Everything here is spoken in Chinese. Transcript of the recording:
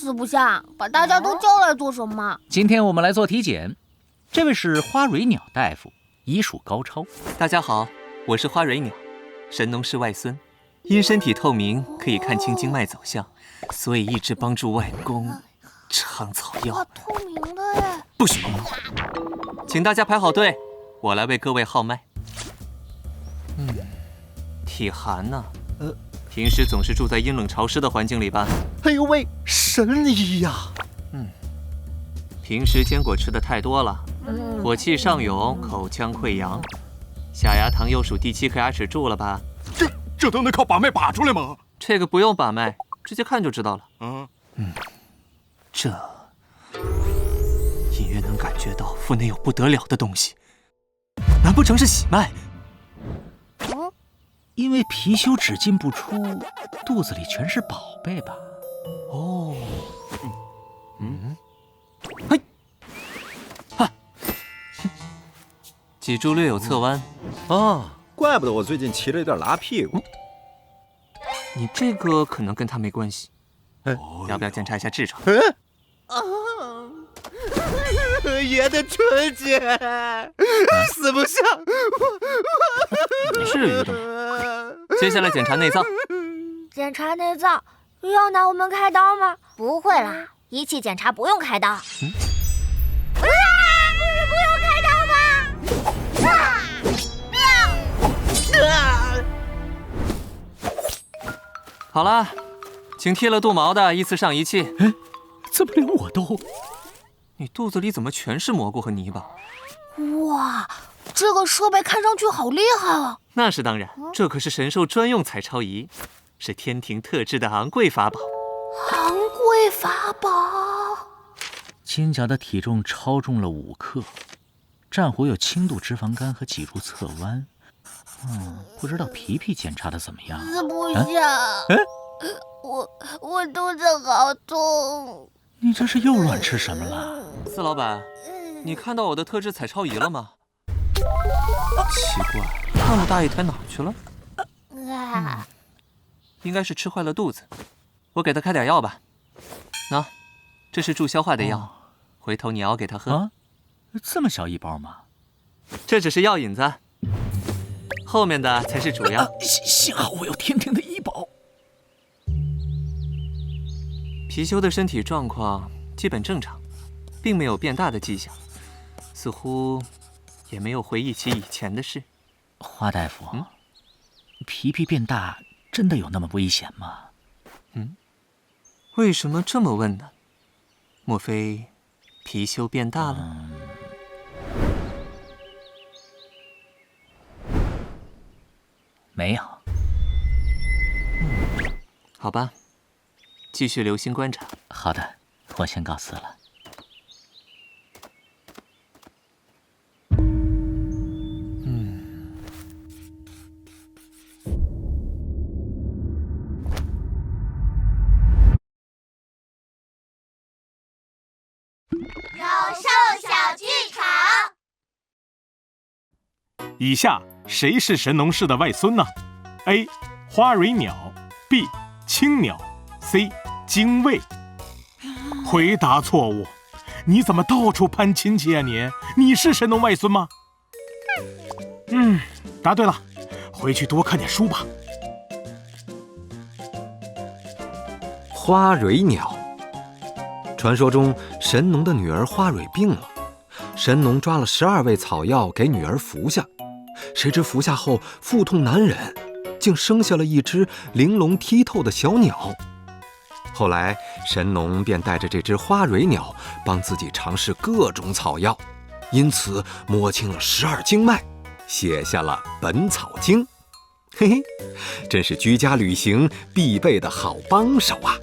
四不像，把大家都叫来做什么？今天我们来做体检，这位是花蕊鸟大夫，医术高超。大家好，我是花蕊鸟，神农氏外孙，因身体透明，可以看清经脉走向，所以一直帮助外公尝草药。哇，透明的耶！不许！请大家排好队，我来为各位号脉。体寒呢？平时总是住在阴冷潮湿的环境里吧？哎呦喂，神医呀！平时坚果吃的太多了，火气上涌，口腔溃疡，下牙膛右属第7颗牙齿蛀了吧？这都能靠把脉把出来吗？这个不用把脉，直接看就知道了。这隐约能感觉到腹内有不得了的东西，难不成是喜脉？因为貔貅只进不出，肚子里全是宝贝吧？哦，嘿，哈，脊柱略有侧弯。啊，怪不得我最近骑了有点拉屁股。你这个可能跟他没关系。哎，要不要检查一下痔疮？爷的春节，四不像。至于的吗？接下来检查内脏。检查内脏要拿我们开刀吗？不会啦，仪器检查不用开刀。不用开刀吗？好了，请剃了肚毛的依次上仪器。怎么连我都？你肚子里怎么全是蘑菇和泥巴？哇，这个设备看上去好厉害啊！那是当然，这可是神兽专用彩超仪，是天庭特制的昂贵法宝。昂贵法宝。金甲的体重超重了5克，战虎有轻度脂肪肝和脊柱侧弯。不知道皮皮检查的怎么样？四不像。我肚子好痛。你这是又乱吃什么了？四老板，你看到我的特制彩超仪了吗？奇怪，那么大一台哪去了？应该是吃坏了肚子，我给他开点药吧。这是助消化的药，回头你熬给他喝。这么小一包吗？这只是药引子，后面的才是主药。幸好我有天庭的医保。貔貅的身体状况基本正常，并没有变大的迹象，似乎也没有回忆起以前的事。花大夫，皮皮变大真的有那么危险吗？为什么这么问呢？莫非貔貅变大了？没有。好吧，继续留心观察。好的，我先告辞了。有兽小剧场。以下谁是神农氏的外孙呢 ？A. 花蕊鸟 B. 青鸟 C. 精卫。回答错误！你怎么到处攀亲戚啊你？你是神农外孙吗？答对了，回去多看点书吧。花蕊鸟。传说中，神农的女儿花蕊病了，神农抓了12味草药给女儿服下，谁知服下后腹痛难忍，竟生下了一只玲珑剔透的小鸟。后来，神农便带着这只花蕊鸟帮自己尝试各种草药，因此摸清了12经脉，写下了《本草经》。嘿嘿，真是居家旅行必备的好帮手啊！